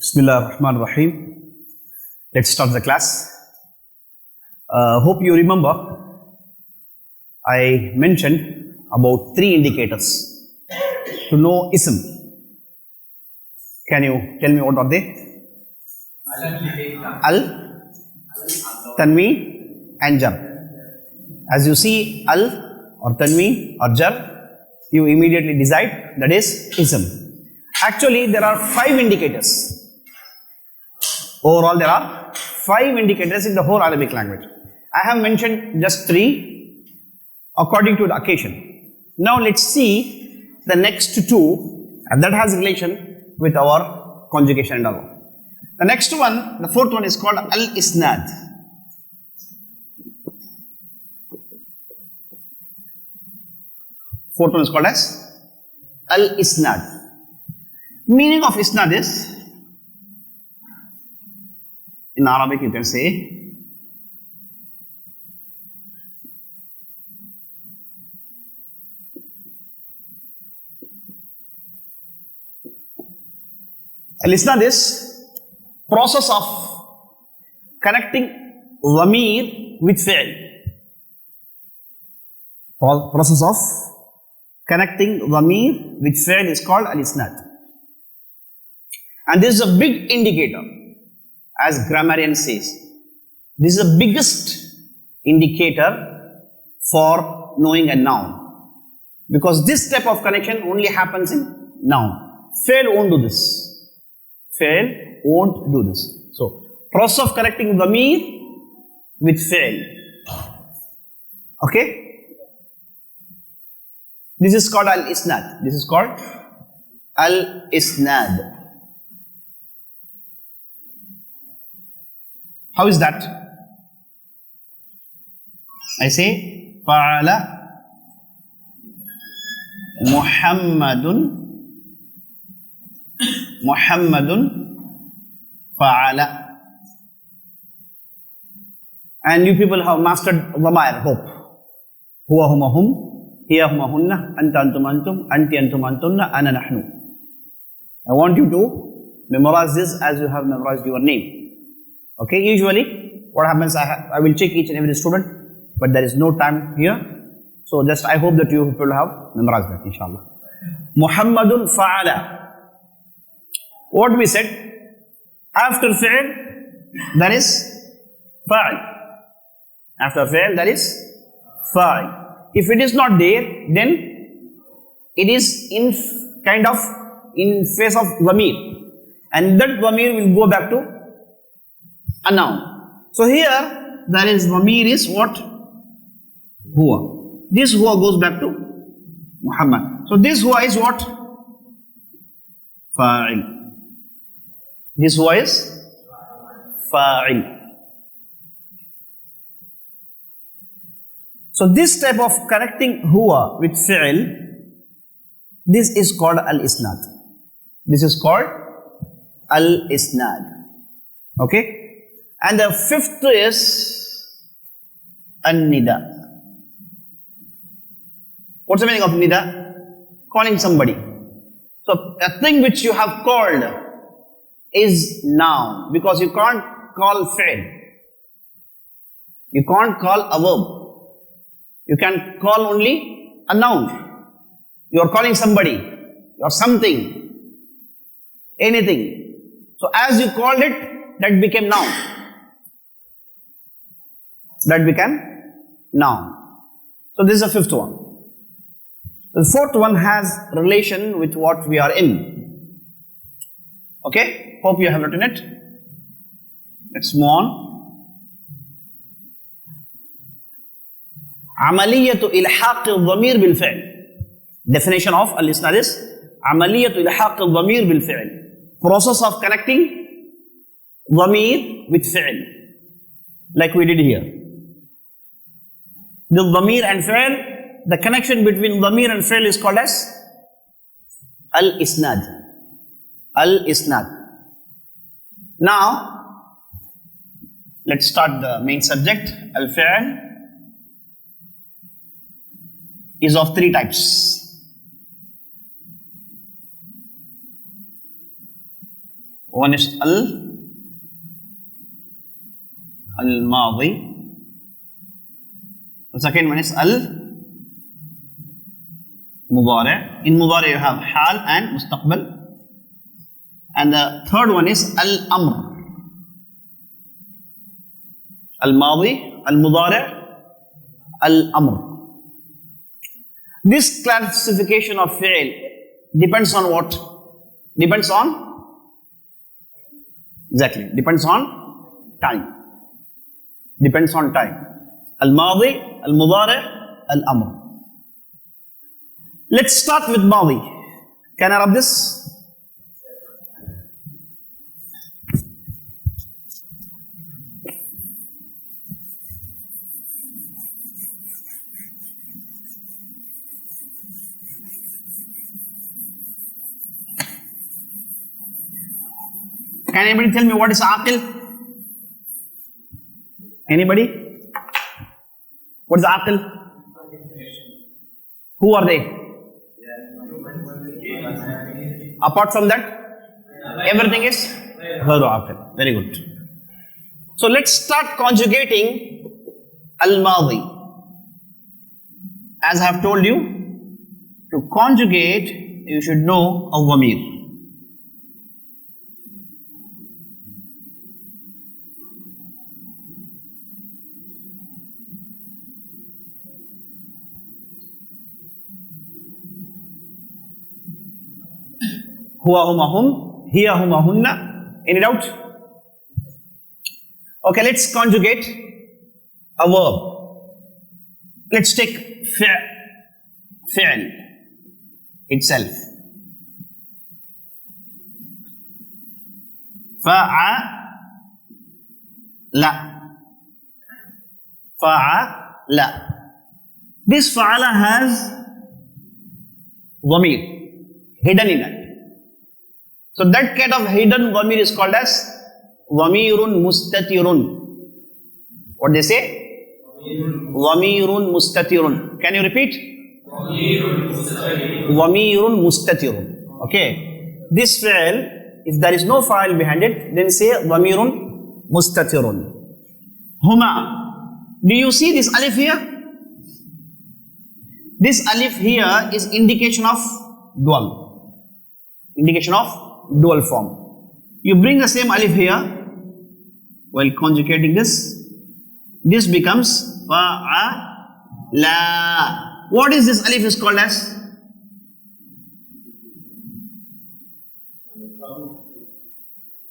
Bismillah ar-Rahman ar-Rahim. Let's start the class. Hope you remember I mentioned about 3 indicators to know ism. Can you tell me what are they? Al, Tanween and Jar. As you see al or Tanween or Jar, you immediately decide that is ism. Actually, there are 5 indicators. Overall, there are 5 indicators in the whole Arabic language. I have mentioned just 3 according to the occasion. Now, let's see the next 2, and that has relation with our conjugation and all. The next one, the 4th one is called al-isnad. Fourth one is called as al-isnad. Meaning of isnad is, in Arabic you can say, al-isnad is process of connecting dhamir with fi'l. Process of connecting dhamir with fi'l is called al-isnad. And this is a big indicator, as grammarian says. This is the biggest indicator for knowing a noun. Because this type of connection only happens in noun. Fi'l won't do this. Fi'l won't do this. So, process of connecting dhamir with fi'l. Okay? This is called al-isnad. This is called al-isnad. How is that? I say, fa'ala Muhammadun fa'ala. And you people have mastered dhamair, hope. Huwa huma hum, hiya huma hunna, anta antum antum, anti antum antunna, ana nahnu. I want you to memorize this as you have memorized your name. Okay, usually what happens, I will check each and every student, but there is no time here. So just I hope that you people have memorized that, inshallah. Muhammadun fa'ala. What we said, after fi'l, there is fa'il. After fi'l, there is fa'il. If it is not there, then it is in kind of in face of dhamir, and that dhamir will go back to a noun. So here there is dhamir is what? Huwa. This huwa goes back to Muhammad. So this huwa is what? Fa'il. This huwa is fa'il. So this type of connecting huwa with fi'il, this is called al-isnad. This is called al-isnad. Okay? And the 5th is an-nida. What's the meaning of nida? Calling somebody. So a thing which you have called is noun, because you can't call fi'l. You can't call a verb. You can call only a noun. You are calling somebody or something, anything. So as you called it, that became noun. That became noun. So this is the 5th one. The 4th one has relation with what we are in. Okay? Hope you have written it. Let's move on. Amaliyatu ilhaq al-dhamir bil-fi'l. Definition of al-isnad is Amaliyatu ilhaq al-dhamir bil-fi'l. Process of connecting dhamir with fi'l. Like we did here. The dhamir and fi'l, the connection between dhamir and fi'l is called as al-isnad. Al-isnad. Now, let's start the main subject. Al-fi'l is of 3 types. One is al-madi. The second one is al-mudari. In mudari you have hal and mustaqbal. And the third one is al-amr. Al-madi, al-mudari, al-amr. This classification of fi'l depends on what? Depends on? Exactly. Depends on time. Depends on time. Al-madi, al-mudari, al-amr. Let's start with madi. Can I rub this? Can anybody tell me what is aqil? Anybody? What is aqil? Who are they? Apart from that, everything is ghairu aqil. Very good. So let's start conjugating al-madi. As I have told you, to conjugate, you should know a dhamir. Huwa huma hum, hiya huma hunna. Any doubt? Okay, let's conjugate a verb. Let's take fi'l itself. Fa'ala. Fa'ala. This fa'ala has dhamir hidden in it. So that kind of hidden dhamir is called as dhamirun mustatirun. What they say? Dhamirun mustatirun. Can you repeat? Dhamirun mustatirun. Okay. This fi'l, if there is no fa'il behind it, then say dhamirun mustatirun. Huma. Do you see this alif here? This alif here is indication of dual. Indication of dual form. You bring the same alif here while conjugating this. This becomes fa'ala. What is this alif is called as?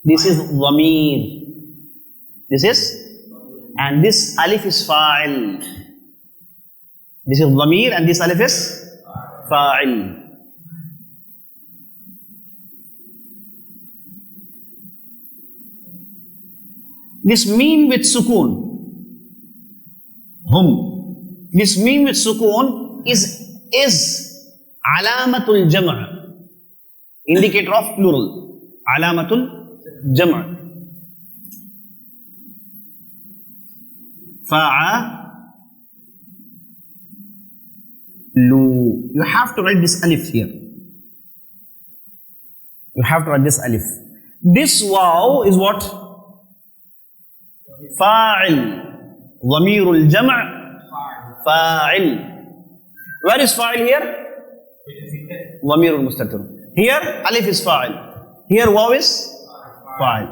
This is dhamir. This is, and this alif is fa'il. This is dhamir and this alif is fa'il. This meme with sukoon, hum. This meme with sukoon is alamatul jam', indicator of plural. Alamatul jam'. Fa'alu. You have to write this alif here. You have to write this alif. This waw is what? Fa'il. Dhamirul jam' fa'il. Where is fa'il here? Dhamirul mustatir. Here alif is fa'il. Here waw is fa'il.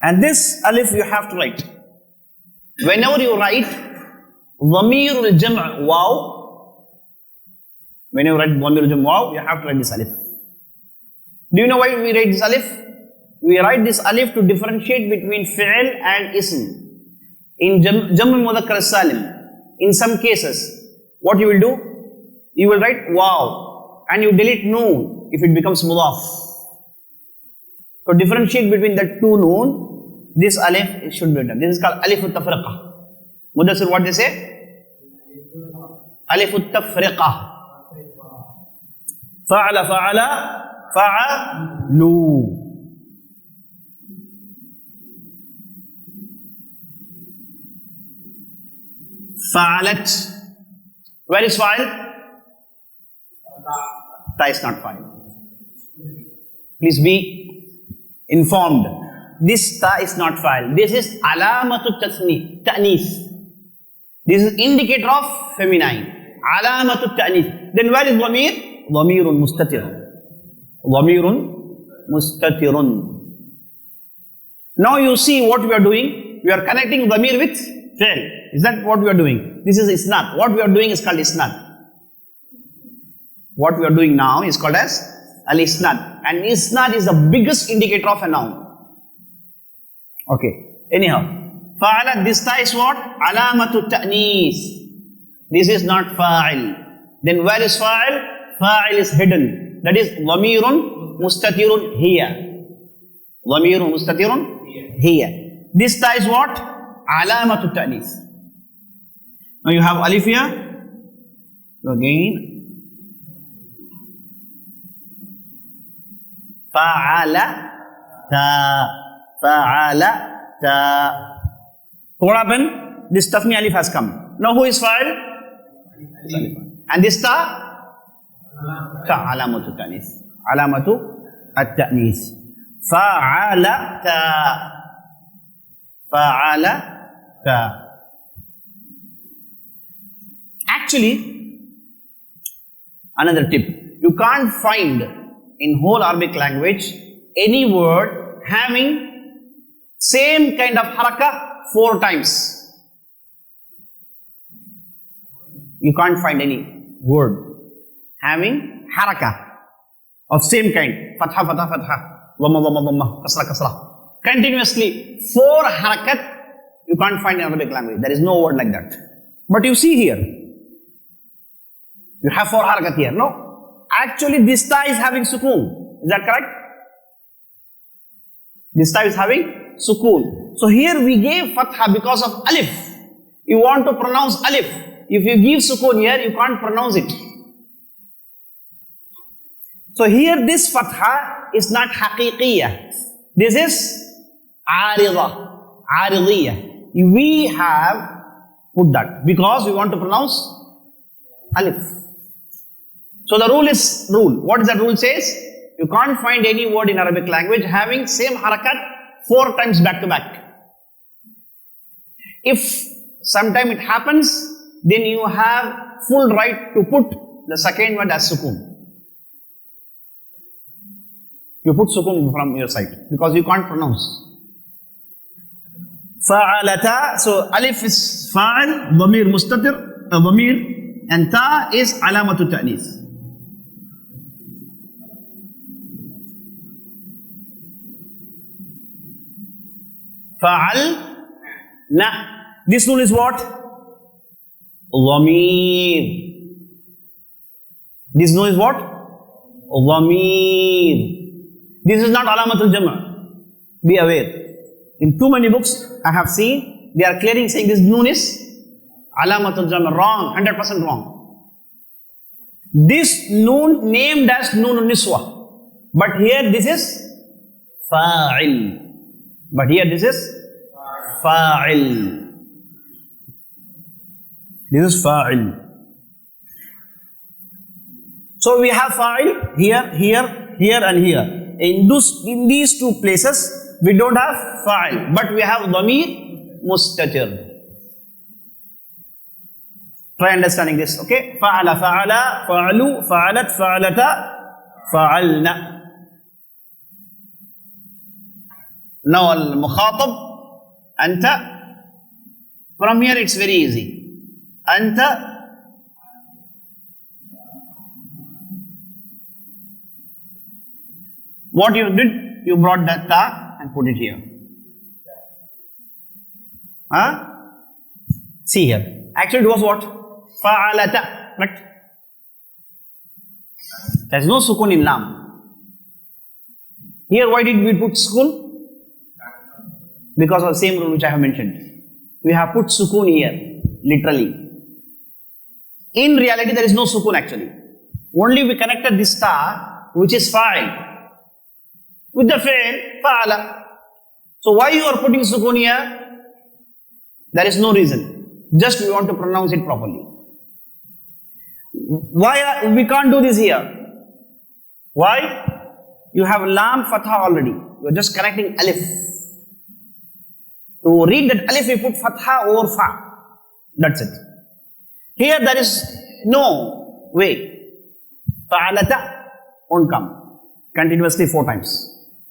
And this alif you have to write. Whenever you write dhamirul jam' waw, whenever you write dhamirul jam' waw, you have to write this alif. Do you know why we write this alif? We write this alif to differentiate between fi'l and ism. In Jam' al-Mudhakkar salim, in some cases, what you will do? You will write waw and you delete noon if it becomes mudhaf. So differentiate between the two noon, this alif should be done. This is called alif al-tafriqah. Mudassir, what they say? Alif al-tafriqah. Fa'ala fa'ala fa'alu. Fa'alat. Where is fa'il? Ta is not fa'il. Please be informed. This ta is not fa'il. This is alamatu ta'nis. This is indicator of feminine. Alamatu ta'nis. Then where is dhamir? Dhamirun mustatir. Dhamirun mustatirun. Now you see what we are doing. We are connecting dhamir with fi'l. Is that what we are doing? This is isnad. What we are doing is called isnad. What we are doing now is called as al-isnad. And isnad is the biggest indicator of a noun. Okay. Anyhow, fa'ala, this ta is what? Alamatu ta'nis. This is not fa'il. Then where is fa'il? Fa'il is hidden. That is dhamirun mustatirun hiya. Dhamirun mustatirun hiya. This ta is what? Alamatu ta'nis. Now you have alif here. Again. Fa'ala ta. Fa'ala ta. So what happened? This tafni alif has come. Now who is fa'il? And this ta? Ta alamatu ta'nis. Alamatu at-ta'nis. Fa'ala ta. Fa'ala ta. Actually, another tip. You can't find in whole Arabic language any word having same kind of harakah 4 times. You can't find any word having harakah of same kind. Fatha, fatha, fatha, dhamma, dhamma, dhamma, kasra, kasra. Continuously 4 harakat you can't find in Arabic language. There is no word like that. But you see here, you have 4 harakat here, no? Actually this ta is having sukoon. Is that correct? This ta is having sukoon. So here we gave fatha because of alif. You want to pronounce alif. If you give sukoon here, you can't pronounce it. So here this fatha is not haqiqiyah. This is arida. Aridiyah. We have put that because we want to pronounce alif. So the rule is rule. What is that rule says? You can't find any word in Arabic language having same harakat 4 times back to back. If sometime it happens, then you have full right to put the second word as sukoon. You put sukoon from your side because you can't pronounce. Fa'alata. So alif is fa'al, dhamir mustatir, dhamir, and ta is alamatu ta'nis. Fa'al na. This nun is what? Dhamir. This nun is what? Dhamir. This is not alamatul jama'. Be aware. In too many books I have seen, they are clearly saying this nun is alamatul jama'. Wrong. 100% wrong. This nun named as nun niswa. But here this is fa'il. But here this is fa'il. This is fa'il. So we have fa'il here, here, here and here. In these 2 places we don't have fa'il, but we have dhamir mustatir. Try understanding this, okay? Fa'ala, fa'ala, fa'alu, fa'alat, fa'alata, fa'alna. Now al-mukhatab, anta. From here it's very easy. Anta. What you did, you brought that ta and put it here. Huh? See here. Actually it was what? Fa'alata. Correct? There is no sukun in lam. Here why did we put sukun? Because of the same rule which I have mentioned. We have put sukoon here, literally. In reality, there is no sukoon actually. Only we connected this ta, which is fa'il, with the fi'il, fa'ala. So why you are putting sukoon here? There is no reason. Just we want to pronounce it properly. Why we can't do this here? Why? You have lam fatha already. You are just connecting alif. To read that alif, we put fatha over fa. That's it. Here there is no way. Fa'alata won't come continuously 4 times.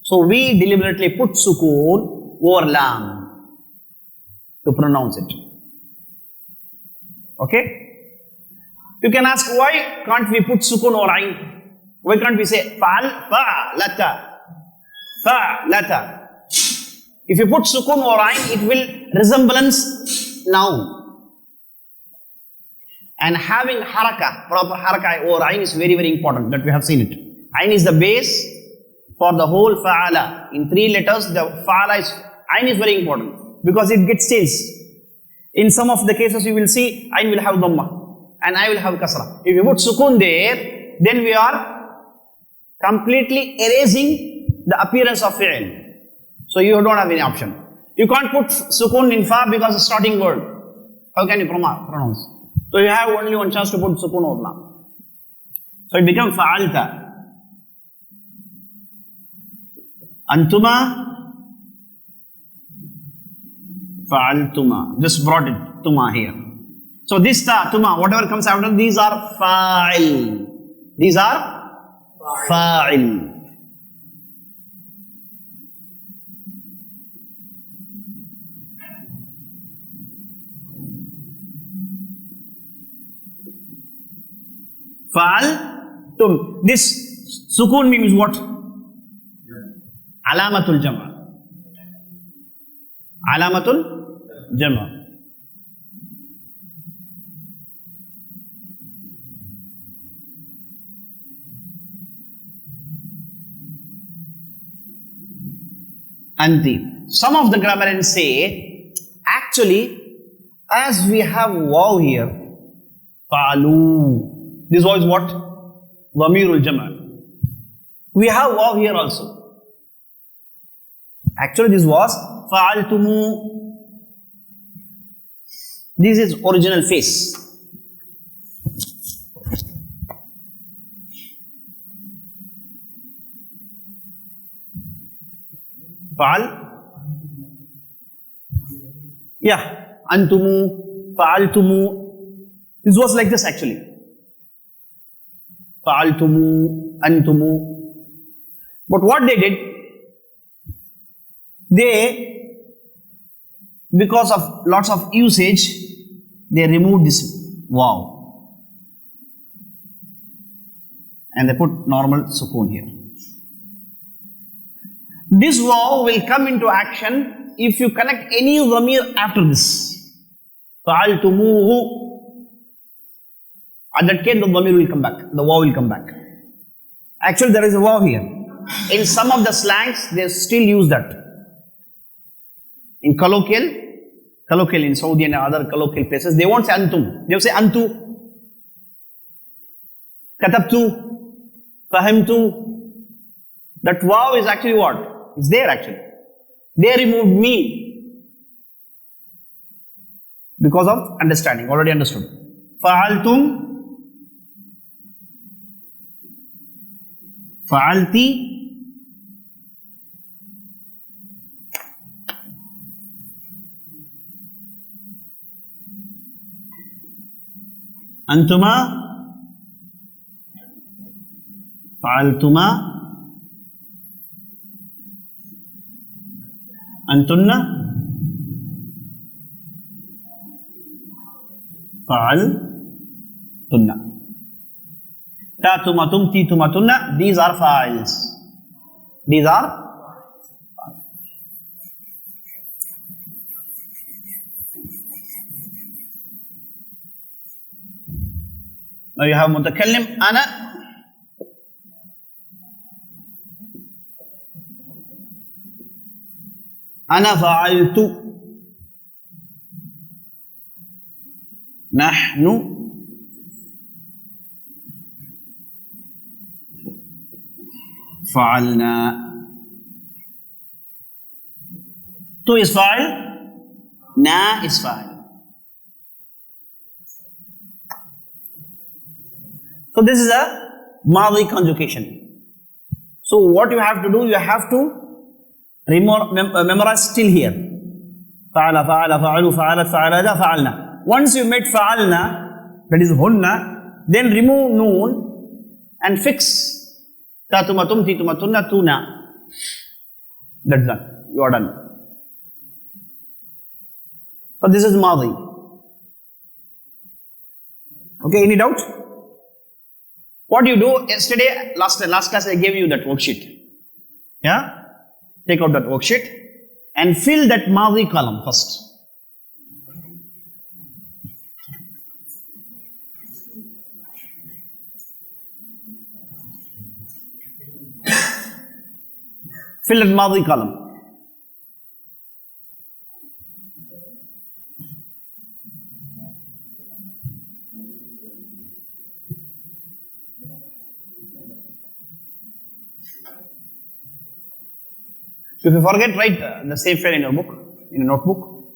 So we deliberately put sukoon over lam to pronounce it. Okay? You can ask, why can't we put sukoon over ayn? Why can't we say fa'alata? Fa'alata. If you put sukoon over ayn, it will resemblance noun. And having haraka, proper haraka over ayn is very, very important, that we have seen it. Ayn is the base for the whole fa'ala. In 3 letters, the fa'ala is, ayn is very important because it gets changed. In some of the cases, you will see ayn will have dhamma and I will have kasra. If you put sukoon there, then we are completely erasing the appearance of fi'l. So you don't have any option. You can't put sukoon in fa because it's starting word. How can you pronounce? So you have only one chance to put sukoon over lam. So it becomes fa'alta. Antuma, fa'altuma. Just brought it, tuma here. So this ta, tuma, whatever comes after, these are fa'il. These are fa'il. Fa'al-tum. This sukoon means what? Alamatul jama'. Alamatul jama'. Anti. Some of the grammarians say, actually, as we have waw here, fa'alu. This was what? Dhamirul jama'. We have waw here also. Actually, this was fa'altumu. This is original face. Fa'al. Yeah. Antumu. Fa'altumu. This was like this actually. Fa'altumu. Antumu. But what they did, they, because of lots of usage, they removed this waw and they put normal sukoon here. This waw will come into action if you connect any dhamir after this. Fa'altumuhu. At that case, the dhamir will come back, the waw will come back. Actually, there is a waw here. In some of the slangs, they still use that. In colloquial in Saudi and other colloquial places, they won't say antum. They will say antu, katabtu, fahimtu. That waw is actually what? It's there actually. They removed me because of understanding, already understood. Fa'altum, fa'alti, antuma, fa'altuma, antunna, fa'altunna. Ta tumatum, ti tumatunna, these are fa'ils. These are now you have mutakallim, ana. Ana fa'altu. Nahnu fa'alna. Tu is fa'il, na is fa'il. So this is a Madi conjugation. So what you have to do, you have to memorize till here. Fa'ala, fa'ala, fa'alu, fa'alat, fa'alada, fa'alna. Once you met fa'alna, that is hunna, then remove noon and fix tatumatum, titumatunna, tuna. That's done. You are done. So this is Madi. Okay, any doubt? What do you do? Yesterday, last class I gave you that worksheet. Yeah? Take out that worksheet and fill that Madi column first. Fill that Madi column. If you forget, write the same fail in your book, in a notebook.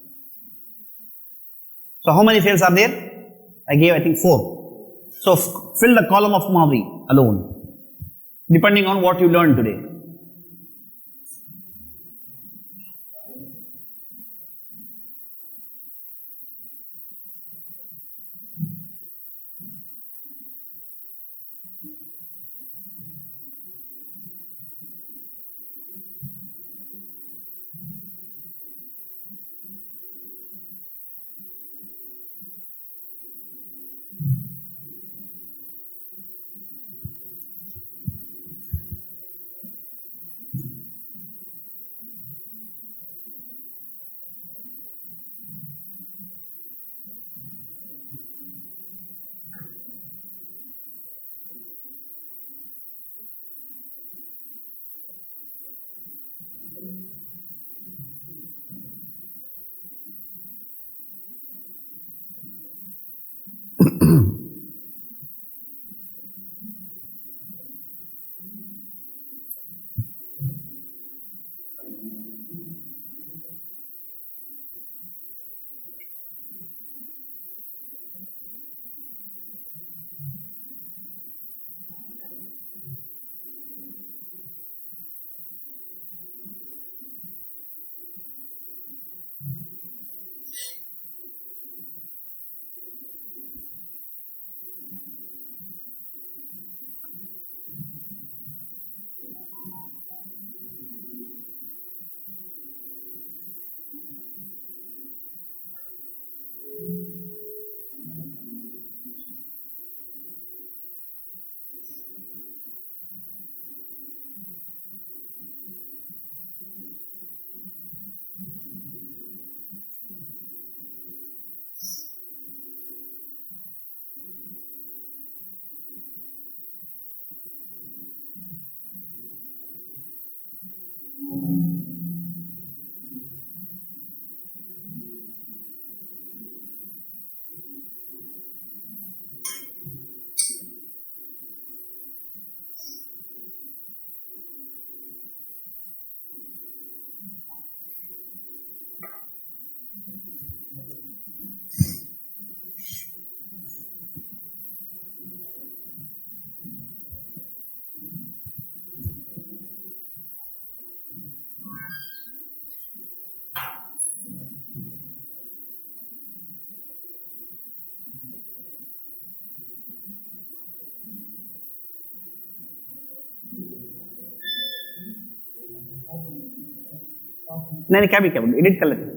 So how many fails are there? I gave, I think, 4. So fill the column of Madi alone, depending on what you learned today. नहीं क्या भी क्या बोल edit कर लेते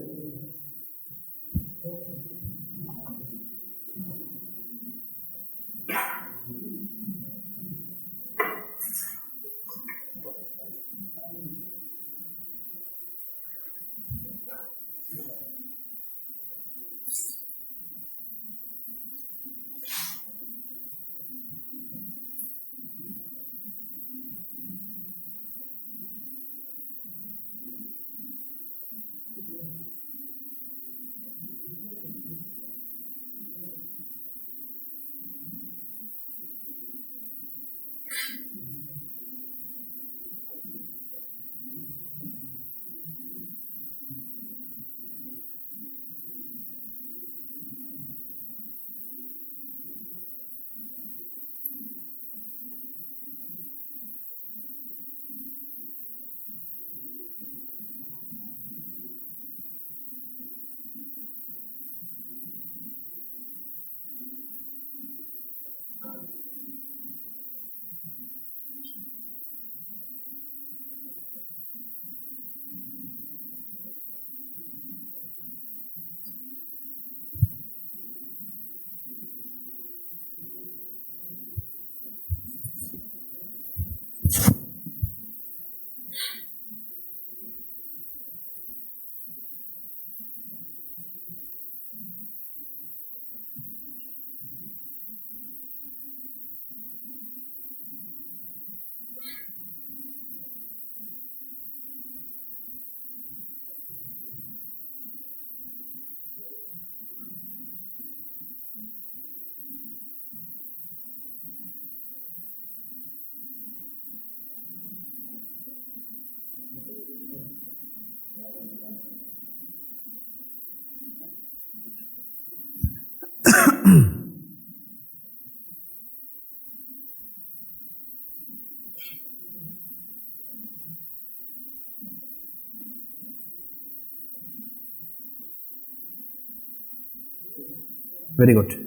Very good.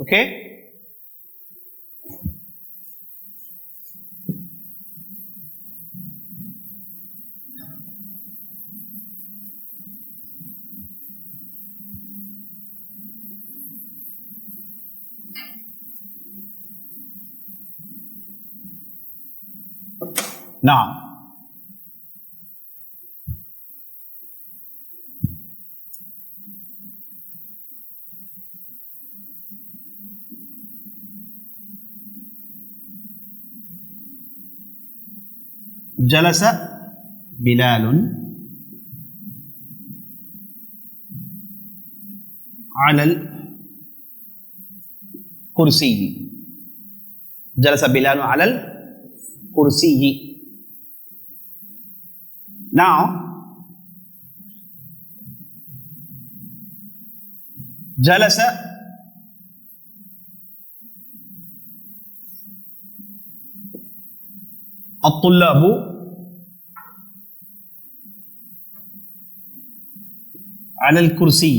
Okay. Now, jalasa Bilalun ala al-kursiyyi. Jalasa Bilalun ala al-kursiyyi. Now, jalasa الطلاب على الكرسي.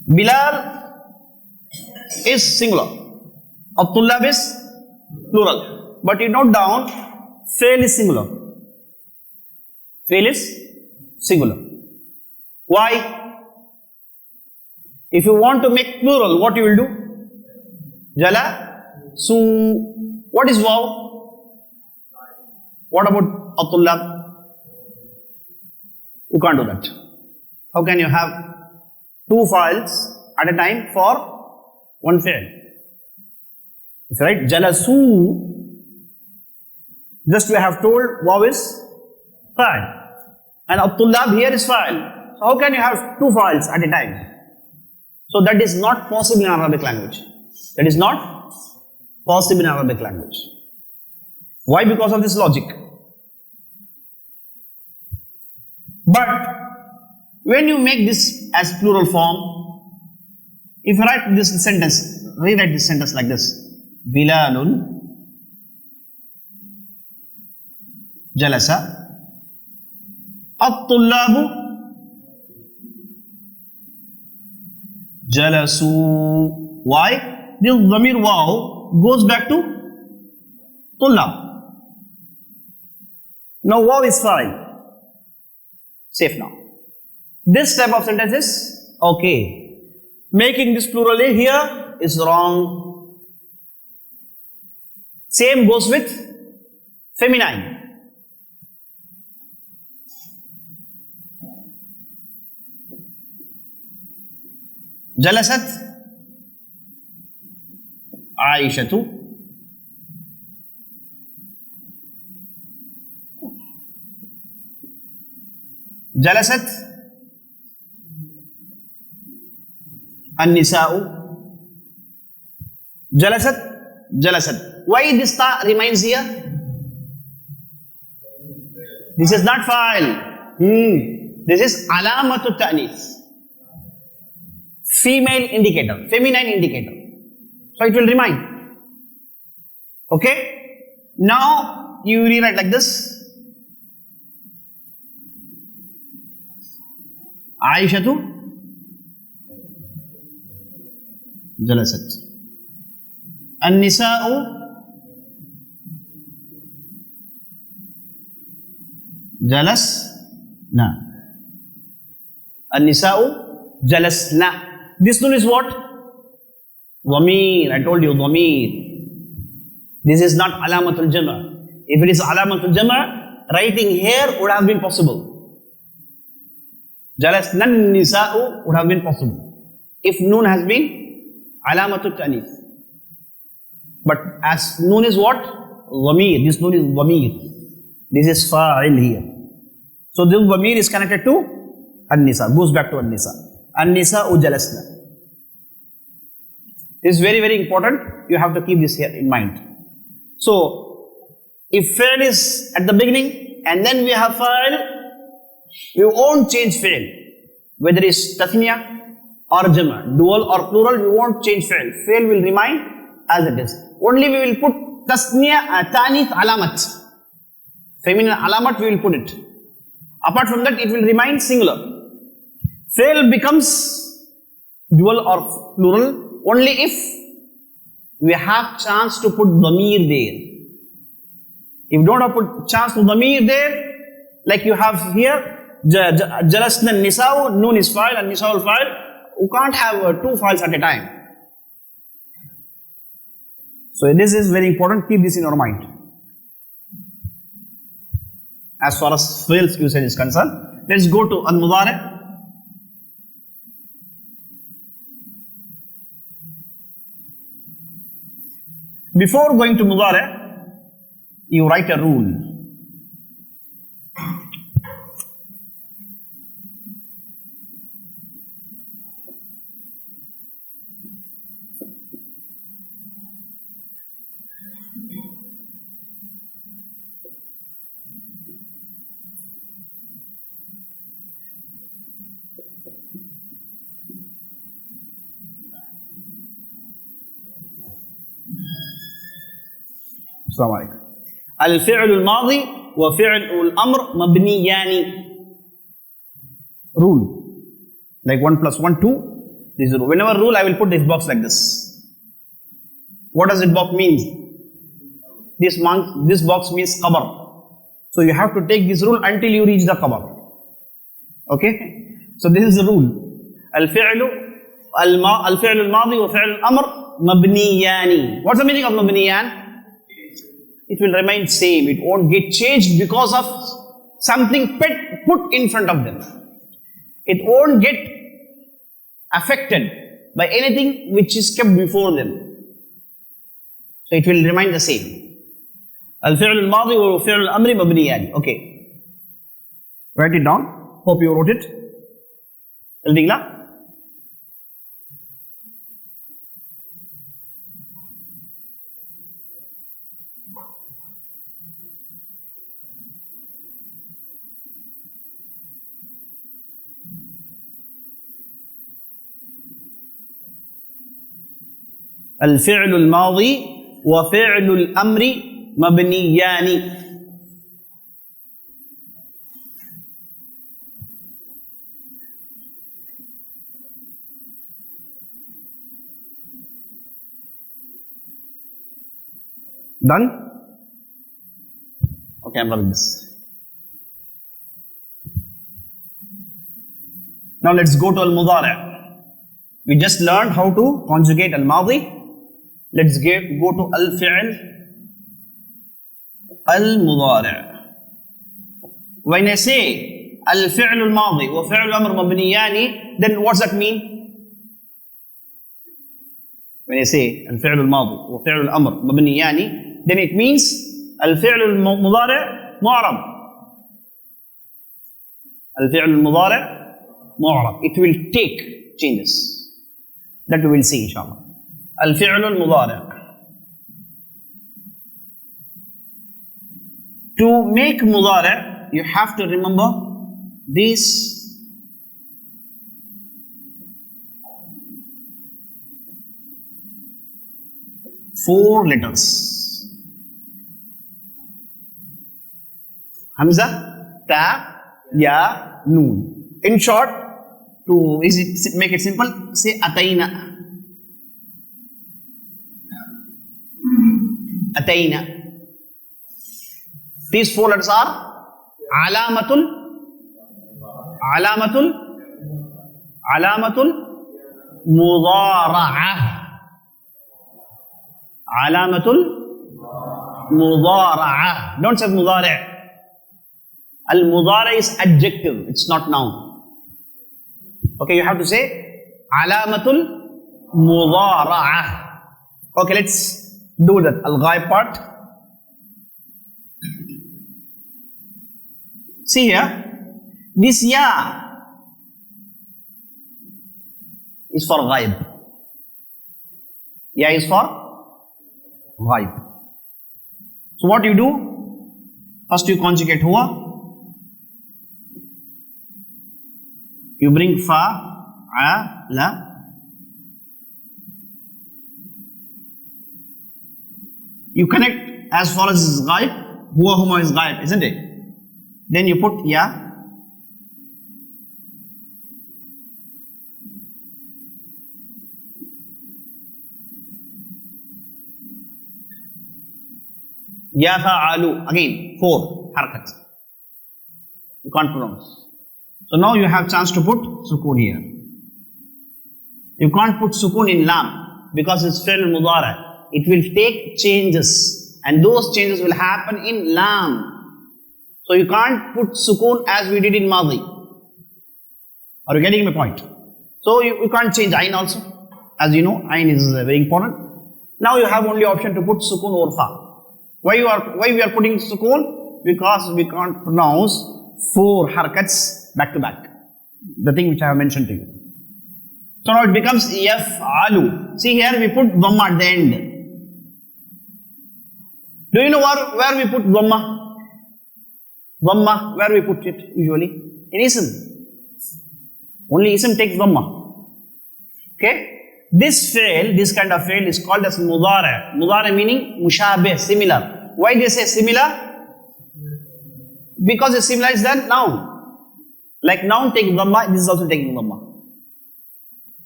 Bilal is singular, الطلاب is plural, but you note down fail is singular. Fail is singular. Why? If you want to make plural, what you will do? Jala su. What is waw? What about at-tullab? You can't do that. How can you have two files at a time for one fi'l? It's right. Jalasu. Just we have told waw is fa'il, and at-tullab here is fa'il. So how can you have two files at a time? So that is not possible in Arabic language. That is not possible in Arabic language. Why? Because of this logic. But when you make this as plural form, if you write this sentence, rewrite this sentence like this: Bilalun jalasa at-tullabu jalasu. Why? This dhamir waw goes back to tullab. Now waw is fine. Safe now. This type of sentence is okay. Making this plural here is wrong. Same goes with feminine. Jalasat Aishatu Jalasat An-Nisa'u Jalasat. Why this ta remains here? This is not fa'il. This is alamatu ta'nis. Female indicator, feminine indicator. So it will remain. Okay? Now you rewrite like this: Aishatu jalasat. An-Nisa'u jalasna. An-Nisa'u jalasna. This nun is what? Dhamir. I told you, dhamir. This is not alamatul jama'. If it is alamatul jama', writing here would have been possible. Jalasna nisa'u would have been possible if nun has been alamatul ta'nith. But as nun is what? Dhamir. This nun is dhamir. This is fa'il here. So this dhamir is connected to an-nisa. Goes back to an-nisa. An-nisa'u jalasna. This is very, very important. You have to keep this here in mind. So, if fi'l is at the beginning and then we have fa'il, we won't change fa'il. Whether it's tathniya or jama, dual or plural, we won't change fa'il. Fa'il will remain as it is. Only we will put tasniya, tanith, alamat. Feminine alamat we will put it. Apart from that, it will remain singular. Fa'il becomes dual or plural only if we have chance to put dhamir there. If you don't have put chance to dhamir there, like you have here, jalasna nisa'u, noon is fa'il and nisa'u fa'il. You can't have two files at a time. So this is very important. Keep this in your mind. As far as fi'ls usage is concerned, let's go to al-mudari'. Before going to mudari', you write a rule. السلام عليكم. الفعل الماضي وفعل الأمر مبنيان. Rule. Like 1 plus 1, 2. This is rule. Whenever rule, I will put this box like this. What does this box mean? This box means cover. So you have to take this rule until you reach the cover. Okay? So this is the rule. الفعل الماضي وفعل الأمر مبنيان. What's the meaning of مبنيان? It will remain same. It won't get changed because of something put in front of them. It won't get affected by anything which is kept before them. So it will remain the same. Al-fi'l al-madi wa fi'l al-amri mabniyan. Okay. Write it down. Hope you wrote it. Al-digla. الفعل الماضي وفعل الأمر مبنيان. Done? Okay, I'm rubbing this. Now let's go to al-mudari'. We just learned how to conjugate al-madi. Let's go to al-fi'l al-mudari'. When I say al-fi'l al-madi wa fi'l al-amr mabniyani, then what's that mean? When I say al-fi'l al-madi wa fi'l al-amr mabniyani, then it means al-fi'l al-mudari' mu'rab. Al-fi'l al-mudari' mu'rab. It will take changes. That we will see inshallah. الفعل المضارع. To make mudari', you have to remember these 4 letters. Hamza, Ta, Ya, Noon. In short, to make it simple, say Ataina. Ataina. These 4 letters are alamatul mudara'ah. Alamatul mudara'ah. Don't say mudari'. Al-mudari' is adjective, it's not noun. Okay, you have to say alamatul mudara'ah. Okay, let's do that al-ghaib part. See here, this ya is for ghaib. Ya is for ghaib. So what you do? First you conjugate huwa. You bring fa, a, la. You connect as far as is ghaib. Huwa, huma is ghaib, isn't it? Then you put ya. Ya fa'alu, again 4 harakats. You can't pronounce. So now you have chance to put sukoon here. You can't put sukoon in lam because it's fi'l mudara. It will take changes and those changes will happen in lam. So you can't put sukoon as we did in madi. Are you getting my point? So you can't change ayn also. As you know, ayn is very important. Now you have only option to put sukoon or fa. Why we are putting sukoon? Because we can't pronounce 4 harakats back to back. The thing which I have mentioned to you. So now it becomes yaf'alu. See here we put dhamma at the end. Do you know where we put dhamma? Dhamma, where we put it usually? In ism. Only ism takes dhamma. Okay? This fail, this kind of fail is called as mudara. Mudara meaning mushabih, similar. Why they say similar? Because it's similar is that noun. Like noun take dhamma, this is also taking dhamma.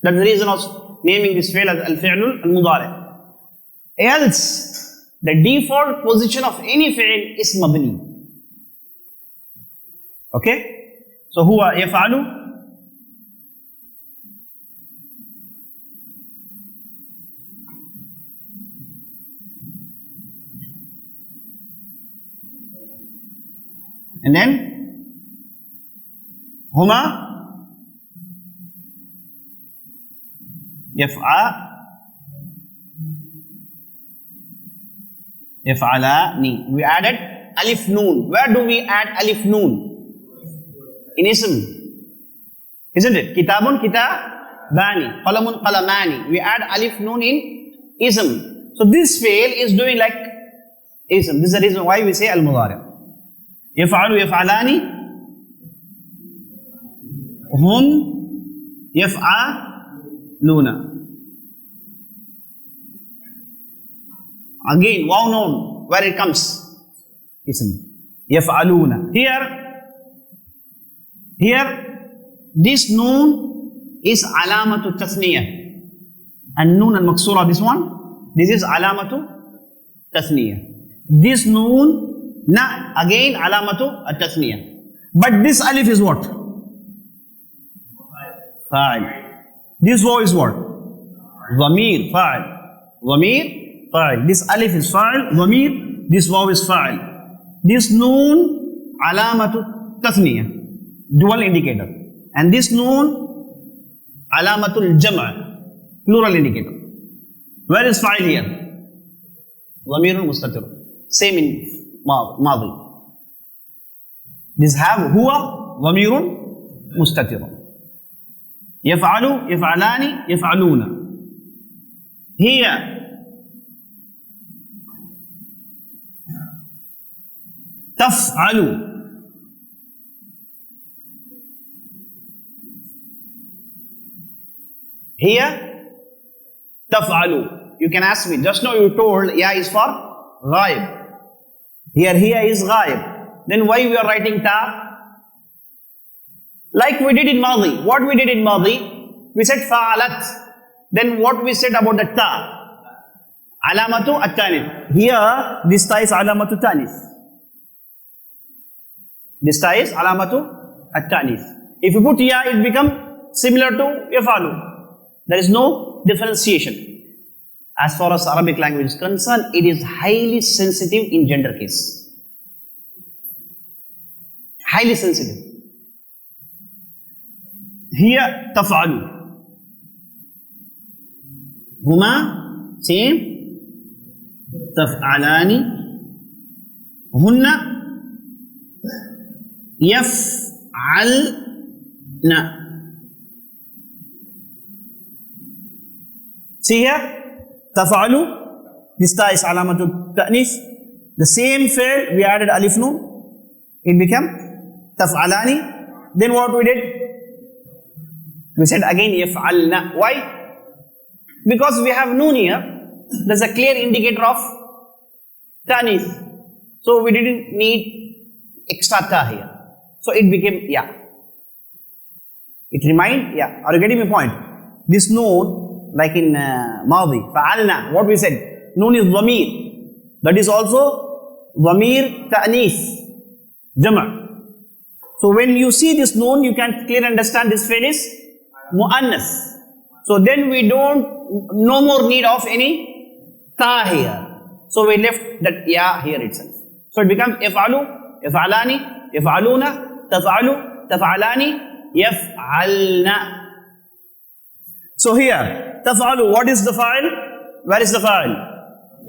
That's the reason of naming this fail as al-fi'lul al-mudara. Else, the default position of any fail is mabni. Okay? So huwa yaf'alu. And then huma yaf'alani. We added alif noon. Where do we add alif noon? In ism. Isn't it? Kitabun kitabani. Qalamun qalamani. We add alif noon in ism. So this fail is doing like ism. This is the reason why we say al-mudari. Yaf'alu yaf'alani. Hum yaf'aluna. Again, wow noun, where it comes? Ism. Yaf'aluna. Here, this noon is alamatu tasniyah. And noon and maksura, this one, this is alamatu tasniyah. This noon, na, again alamatu at-tasniyah. But this alif is what? Fa'il. This waw is what? Dhamir, fa'il. Dhamir, fa'il. This alif is fa'il, dhamir, this waw is fa'il. This noon, alamatu tasniyah, dual indicator. And this noon, alamatul jam'a, plural indicator. Where is fa'il here? Dhamirun mustatir. Same in Madi. This have huwa dhamirun mustatir. Yaf'alu, yaf'alani, yaf'aluna. Here, taf'alu. Here, taf'alu. You can ask me, just now you told ya is for ghaib. Here is ghaib. Then why we are writing ta? Like we did in Madi. What we did in Madi? We said fa'alat. Then what we said about the ta? Alamatu at-tanif. Here, this ta is alamatu tanif. This ta is alamatu at-tanif. If you put ya, it becomes similar to yafalu. There is no differentiation. As far as Arabic language is concerned, it is highly sensitive in gender case. Highly sensitive. Here, taf'alu. Huma, same. Taf'alani. Hunna, yaf'alna. See here? Taf'alu, this ta is alamatu ta'nis. The same fi'l, we added alif noon. It became taf'alani. Then what we did? We said again yaf'alna. Why? Because we have noon here. There's a clear indicator of ta'nis. So we didn't need extra ta here. So it became ya. It remained ya. Are you getting my point? This noon, like in Madi, fa'alna, what we said, noon is dhamir. That is also dhamir ta'nis, jama'. So when you see this noon, you can clearly understand this fi'l is mu'annas. So then we no more need of any ta here. So we left that ya here itself. So it becomes yaf'alu, yaf'alani, yaf'aluna, taf'alu, taf'alani, yaf'alna. So here, taf'alu, what is the fa'il? Where is the fa'il?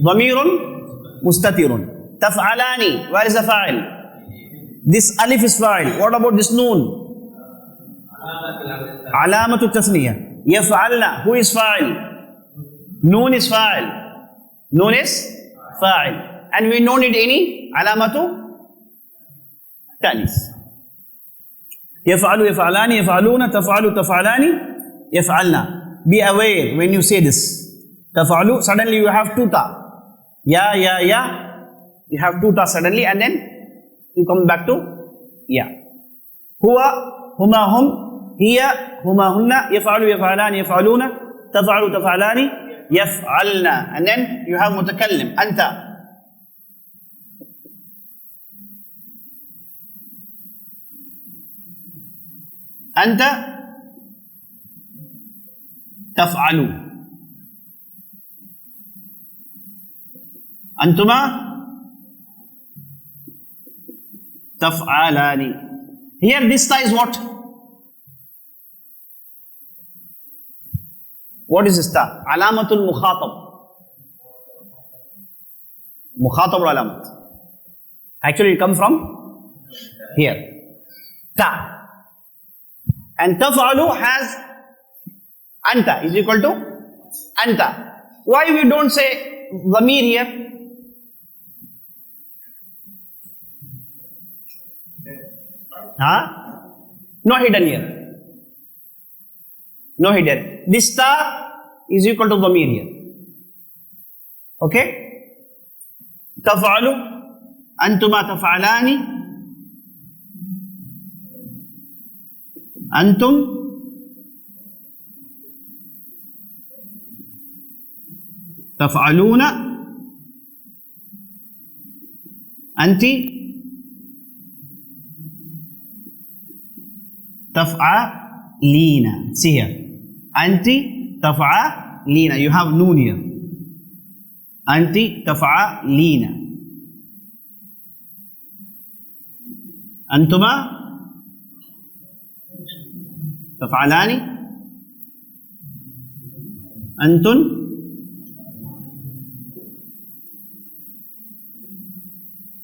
Dhamirun mustatirun. Taf'alani, where is the fa'il? This alif is fa'il. What about this noon? Alamatu tasniya. Yaf'alna, who is fa'il? Noon is fa'il. Noon is fa'il. And we don't need any alamatu ta'nis. Yaf'alu, yaf'alani, yaf'aluna, taf'alu, taf'alani, yaf'alna. Be aware when you say this. Taf'alu, suddenly you have two ta. Ya. You have two ta suddenly and then you come back to ya. Huwa, huma, hum, hiya, huma, hunna, yaf'alu, yaf'alani, yaf'aluna, taf'alu, taf'alani, yaf'alna. And then you have mutakallim, anta. Anta taf'alu. Antuma taf'alani. Here this ta is what? What is this ta? Alamatul mukhatab. Mukhatab alamat. Actually it comes from here. Ta. And taf'alu has anta is equal to anta. Why we don't say dhamir here? No hidden here. No hidden. This ta is equal to dhamir here. Okay? Taf'alu, antuma taf'alani, antum taf'aluna, anti taf'alina. See here. Anti taf'alina. You have noon here. Anti taf'alina. Antuma taf'alani. Antun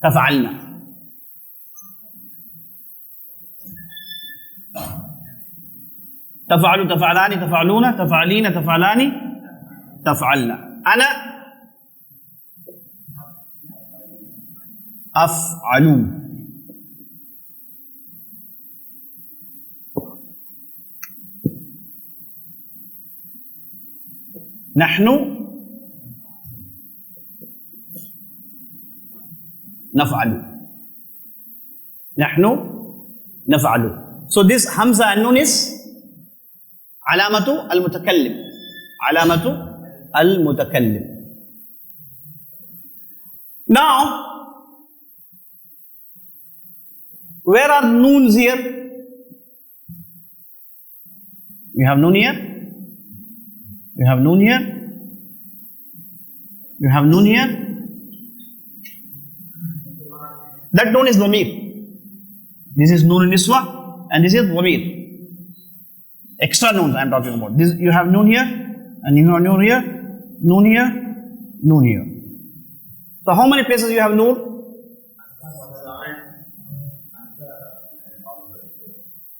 taf'alna. Taf'alu, taf'alani, taf'aluna, taf'alina, taf'alani, taf'alna. Ana af'alu. Nahnu naf'alu. Nahnu naf'alu. So this hamza and nun is alamatu al-mutakallim. Alamatu al-mutakallim. Now, where are noons here? You have noon here. You have noon here. You have noon here. That noon is dhamir. This is noon niswa and this is dhamir. Extra noons I am talking about. This, you have noon here and you have noon here, noon here, noon here. So how many places you have noon?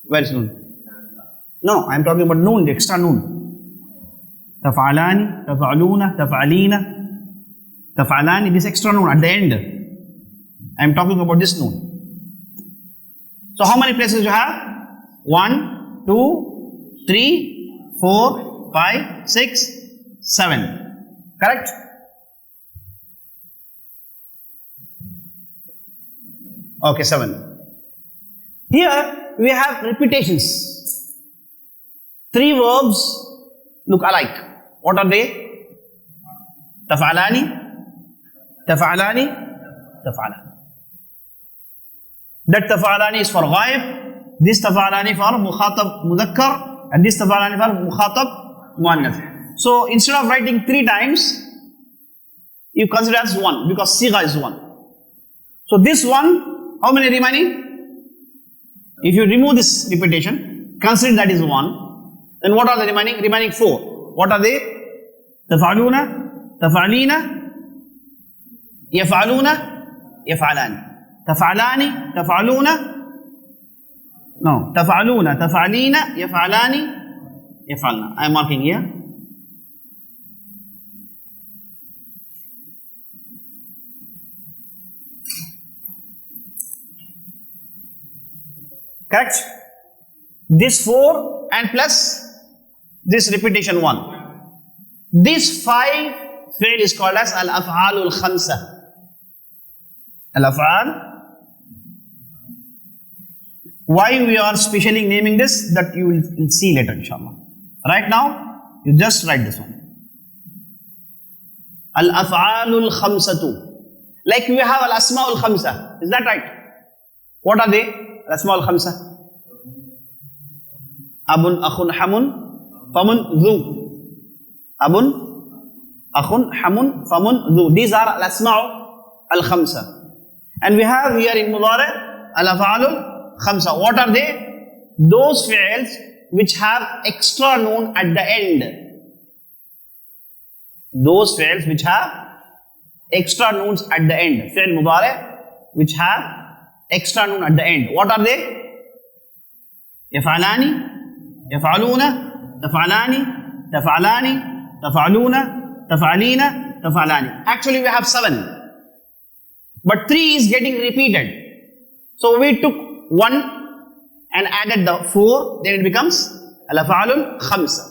Where is noon? No, I am talking about noon, the extra noon. Taf'alani, taf'aluna, taf'alina, taf'alani, this extra noon at the end. I am talking about this noon. So how many places you have? 1, 2, 3, 4, 5, 6, 7. Correct? Okay, 7. Here we have repetitions. 3 verbs look alike. What are they? Taf'alani, taf'alani, taf'alani. That taf'alani is for ghaib, this taf'alani for mukhatab mudhakkar, and this taf'alani for mukhatab muannath. So instead of writing 3 times, you consider as 1 because sigha is 1. So this one, how many remaining? If you remove this repetition, consider that is 1. Then what are the remaining? Remaining 4. What are they? Taf'aluna, taf'alina, yaf'aluna, yaf'alani. Taf'alani, taf'aluna, no, taf'aluna, taf'alina, yaf'alani, yaf'alna. I am marking here. Correct? This 4 and plus this repetition 1. This 5 fi'l is called as al-af'alul khamsa. Al-af'al. Why we are specially naming this, that you will see later, inshallah. Right now, you just write this one. Al-af'alul khamsatu. Like we have al-asma'ul khamsa. Is that right? What are they? Al-asma'ul khamsa. Abun, akhun, hamun, famun, dhu. Abun, akhun, hamun, famun, dhu. These are al-asma'u al-khamsa. And we have here in Mudari al-af'alul khamsa. What are they? Those fi'ls which have extra noon at the end. Those fi'ls which have extra noons at the end. Fi'l Mudari which have extra noon at the end. What are they? Yaf'alani, yaf'aluna, taf'alani, taf'alani, taf'aluna, taf'alina, taf'alani. Actually we have 7. But 3 is getting repeated. So we took 1 and added the 4, then it becomes al-af'alul khamsa.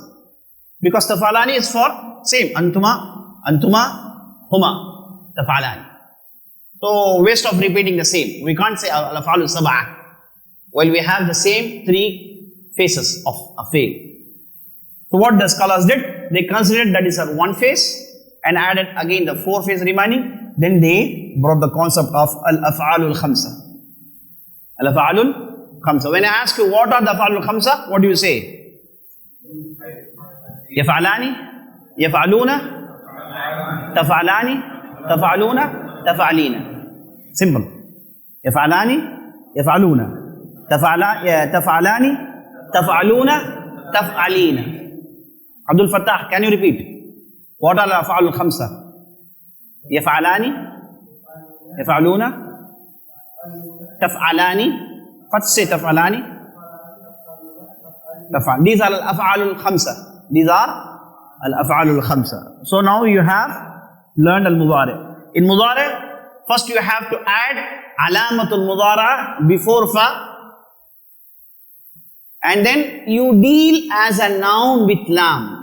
Because taf'alani is for same, antuma, antuma, huma, taf'alani. So waste of repeating the same. We can't say al-af'alul sab'ah. While we have the same 3 faces of a fail. So what the scholars did? They considered that is a 1 face and added again the 4 face remaining. Then they brought the concept of al-af'alul khamsa. Al-af'alul khamsa. When I ask you what are the af'alul khamsa, what do you say? Yaf'alani, yaf'aluna, taf'alani, taf'aluna, taf'alina. Simple. Yaf'alani, yaf'aluna, taf'alani, taf'aluna, taf'alina. Abdul Fattah, can you repeat? What are the af'alul khamsa? Yaf'alani, yaf'aluna, taf'alani. First say taf'alani. Taf'al. These are al-af'alul khamsa. These are al-af'alul khamsa. So now you have learned al-mudari. In mudari, first you have to add alamatul mudara before fa. And then you deal as a noun with lam.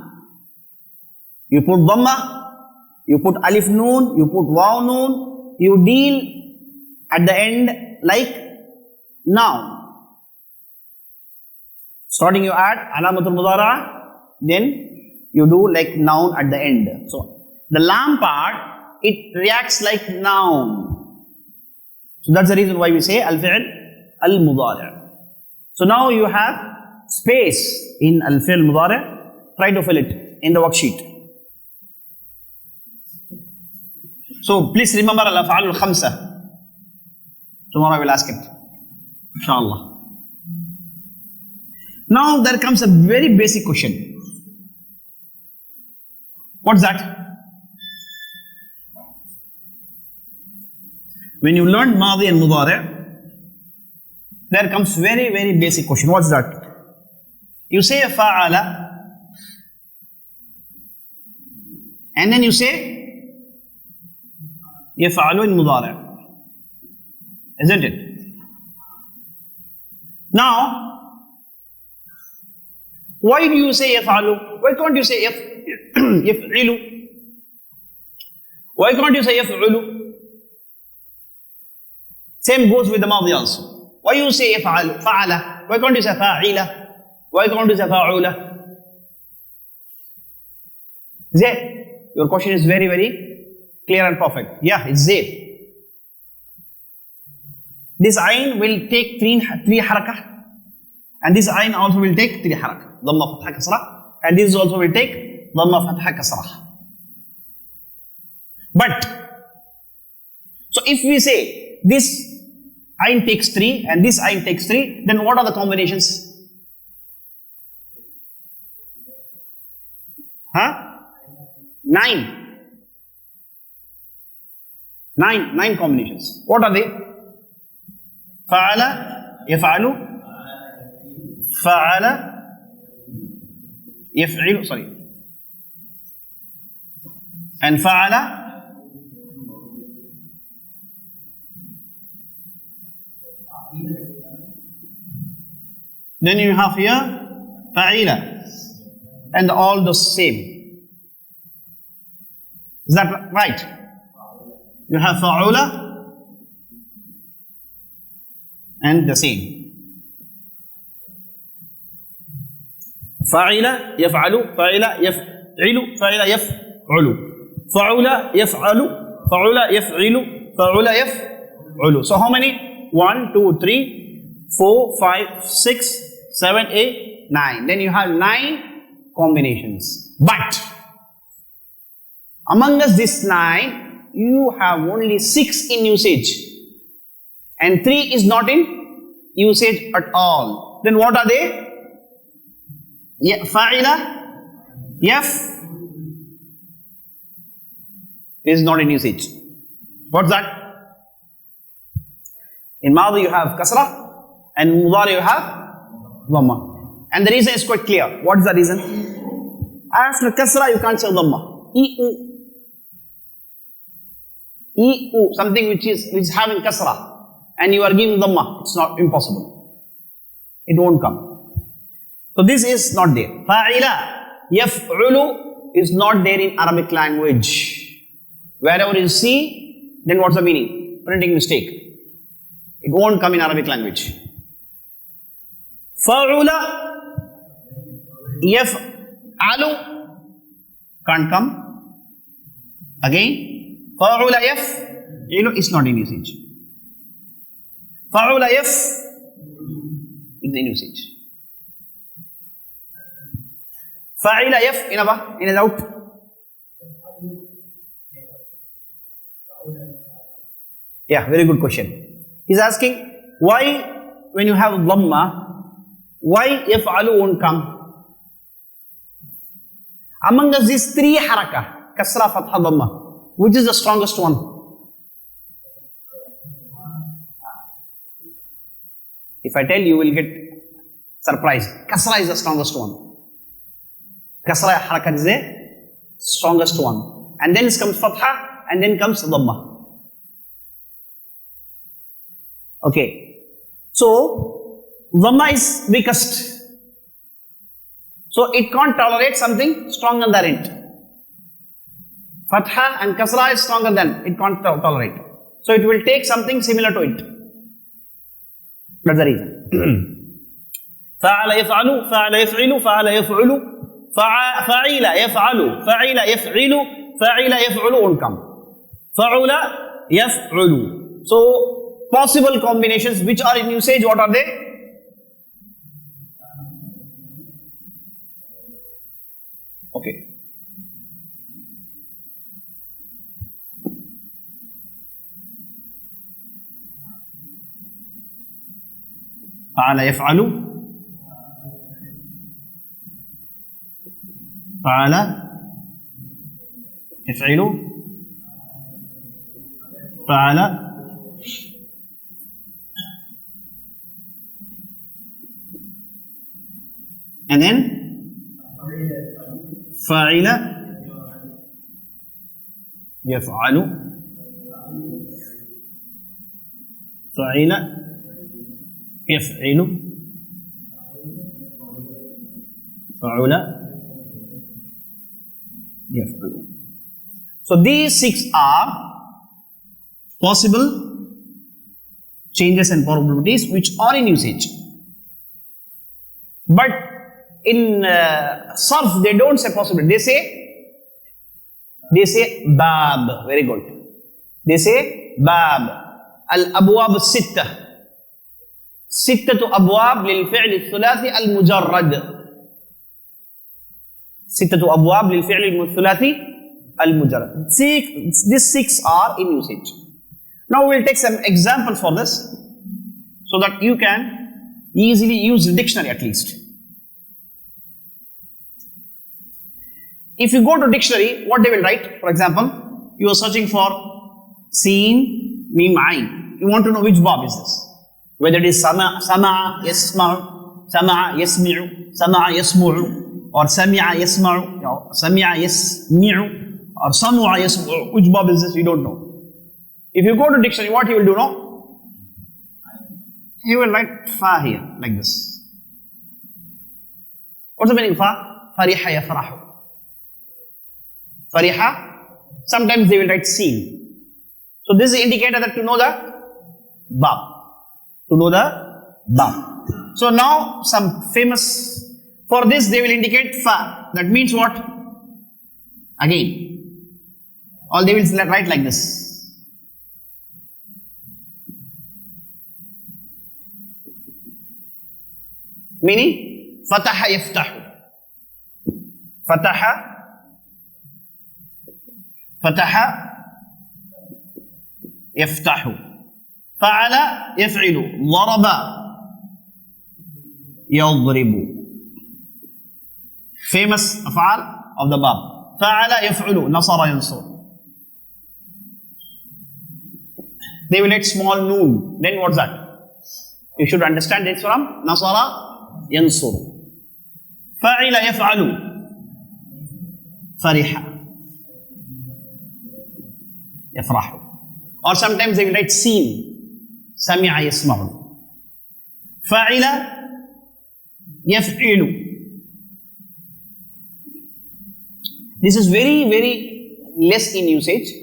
You put dhamma. You put alif noon, you put waw noon, you deal at the end like noun. Starting you add alamatul mudara, then you do like noun at the end. So the lam part, it reacts like noun. So that's the reason why we say al-fi'l al-mudari. So now you have space in al-fi'l mudari. Try to fill it in the worksheet. So please remember al-af'alul khamsa. Tomorrow I will ask it. Inshallah. Now there comes a very basic question. What's that? When you learn Madi and Mudari, there comes very, very basic question. What's that? You say fa'ala and then you say yaf'alu in mudari. Isn't it? Now, why do you say yaf'alu? Why can't you say yaf'ilu? Why can't you say yaf'ulu? Same goes with the madi also. Why you say yaf'alu, fa'ala? Why can't you say fa'ila? Why can't you say fa'ula? Zayd, your question is very, very clear and perfect. Yeah, it's Zayd. This ayn will take three harakah, and this ayn also will take three harakah. Dhamma, fatha, kasra, and this also will take dhamma, fatha, kasra. But, so if we say this ayn takes 3 and this ayn takes 3, then what are the combinations? Huh? 9. 9 combinations. What are they? Fa'ala, yaf'alu, fa'ala, yaf'ilu, sorry. And fa'ala, then you have here fa'ila, and all the same. Is that right? You have fa'ula and the same. Fa'ila yaf'alu, fa'ila yaf'ilu, fa'ila yaf'ulu, fa'ula yaf'alu, fa'ula yaf'ilu, fa'ula yaf'ulu. So how many? 1, 2, 3, 4, 5, 6, 7, 8, 9. Then you have 9 combinations. But among us this 9, you have only 6 in usage, and 3 is not in usage at all. Then what are they? Fa'ila, yaf is not in usage. What's that? In Madi you have kasra, and in Mudari you have dhamma. And the reason is quite clear. What is the reason? After kasra you can't say dhamma. Something which is having kasra, and you are giving dhamma, it's not impossible. It won't come. So this is not there. Fa'ila, yaf'ulu is not there in Arabic language. Wherever you see, then what's the meaning? Printing mistake. It won't come in Arabic language. Fa'ula, yaf'alu can't come. Again, fa'ula yaf'ilu is not in usage. Fa'ula yaf is in usage. Fa'ila yaf in and out. Yeah, very good question. He's asking, why when you have dhamma, why yaf'alu won't come? Among us these 3 harakah, kasra, fatha, dhamma, which is the strongest one? If I tell you will get surprised. Kasra is the strongest one. Kasra harakat is the strongest one. And then comes fatha, and then comes dhamma. Okay, so dhamma is weakest, so it can't tolerate something stronger than it. Fatha and kasra is stronger than it can't tolerate, so it will take something similar to it. That's the reason. Fa'ala yaf'alu, fa'ala yaf'ilu, fa'ala yaf'ulu, fa'ila yaf'alu, fa'ila yaf'ilu, fa'ila yaf'ulu won't come. Fa'ula yaf'ulu. So possible combinations which are in usage, what are they? Okay. Fa'ala yaf'alu, fa'ala yaf'ilu, fa'ala and then fa'ila yaf'alu, fa'ila yaf'ilu, fa'ula, yaf'ulu. So these 6 are possible changes and probabilities which are in usage. But in Sarf, they don't say possible. They say bab. Very good. They say bab. Al-abwab al-sitta. Sittatu abwab lil-fi'l al-thulathi al-mujarrad. Sittatu abwab lil-fi'l al-thulathi al-mujarrad. These 6 are in usage. Now we'll take some examples for this so that you can easily use the dictionary at least. If you go to dictionary, what they will write? For example, you are searching for Seen, Mim, Ain. You want to know which bab is this. Whether it is Sama'a, Yasma'u, Sama'a, Yasmi'u, Sama'a, Yasmu'u, or Sami'a, Yasma'u, or Sami'a, Yasmi'u, or Samu'a, Yasmu'u. Which bab is this? You don't know. If you go to dictionary, what you will do now? You will write Fa here, like this. What's the meaning of Fa? Fariha yafrahu. Fariha, sometimes they will write Seen. So this is the indicator that to know the Bab. To know the Bab. So now some famous, for this they will indicate Fa. That means what? Again. Or they will write like this. Meaning, Fataha yaftahu. Fataha يفتح فعل يفعل ضرب يضرب. Famous أفعال of the Bab. فعل يفعل نصر ينصر. They will let small noon. Then what's that? You should understand it from نصر ينصر. فعل يفعل فرح يفرح. Or sometimes they will write Seen. سمع يسمع. فعل يفعل. This is very, very less in usage.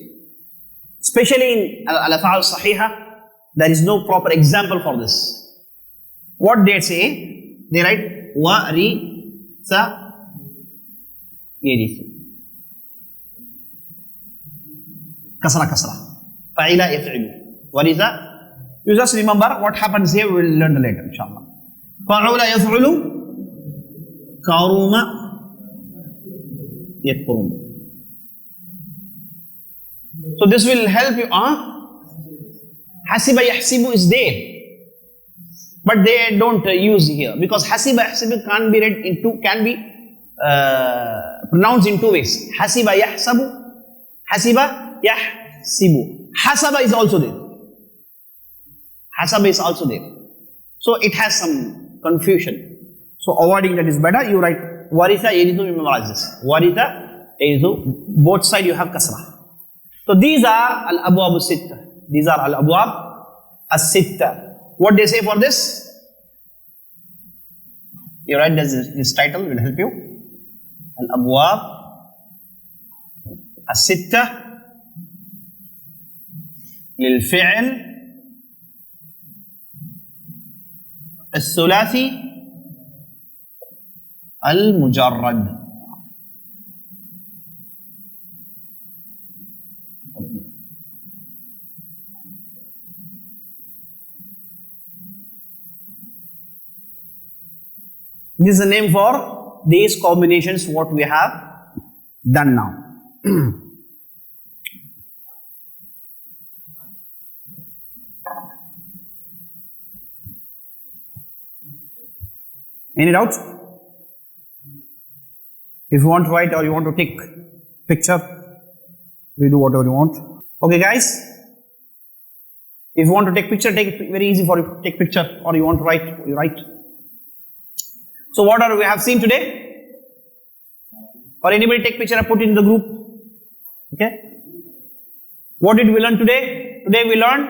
Especially in al-af'al sahiha, there is no proper example for this. What they say, they write wa-ri-sa yarisu. Kasra kasra. Fa'ila yaf'ilu. What is that? You just remember what happens here, we will learn later, inshallah. Fa'ula yaf'ulu. Karuma yakkurun. So this will help you. Hasiba yahsibu is there. But they don't use here. Because hasiba yahsibu can be read in two, can be pronounced in two ways. Hasiba yahsabu. Hasiba yahsibu. Hasaba is also there. Hasaba is also there. So it has some confusion. So avoiding that is better. You write waritha yaridu, memorize this. Waritha yaridu, both side you have kasra. So these are al-abwab as-sitta. These are al-abwab as-sitta. What they say for this? You write this title will help you. Al-abwab as-sitta للفعل الثلاثي المجرد. This is the name for these combinations what we have done now. Any doubts? If you want to write or you want to take picture, we do whatever you want. Okay guys, if you want to take picture, take it very easy for you to take picture, or you want to write, you write. So what are we have seen today? Or anybody take picture and put it in the group? Okay. What did we learn today? Today we learned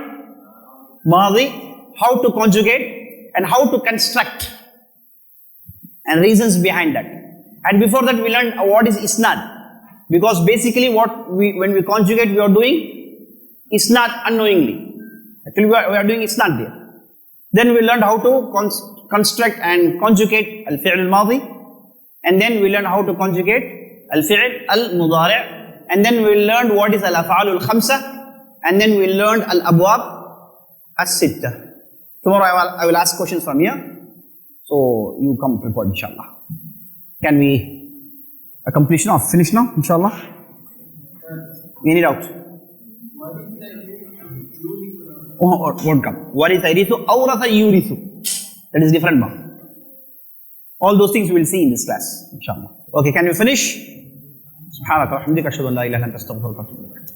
Madi, how to conjugate and how to construct, and reasons behind that. And before that we learned what is isnad. Because basically when we conjugate, we are doing isnad unknowingly. Actually we are doing isnad there. Then we learned how to construct and conjugate al-fi'l al-madi. And then we learned how to conjugate al-fi'l al-mudari'. And then we learned what is al-af'al al-khamsa. And then we learned al-abwab as-sitta. Tomorrow I will ask questions from here. So you come prepared, inshallah. Can we accomplish now? Finish now, inshallah? Any doubt? Won't come. Waritha awratha yurithu. That is different now. All those things we will see in this class, inshallah. Okay, can we finish? Subhanaka wa hamdika ashhadu an la ilaha illa anta astaghfiruka wa atubu ilaik.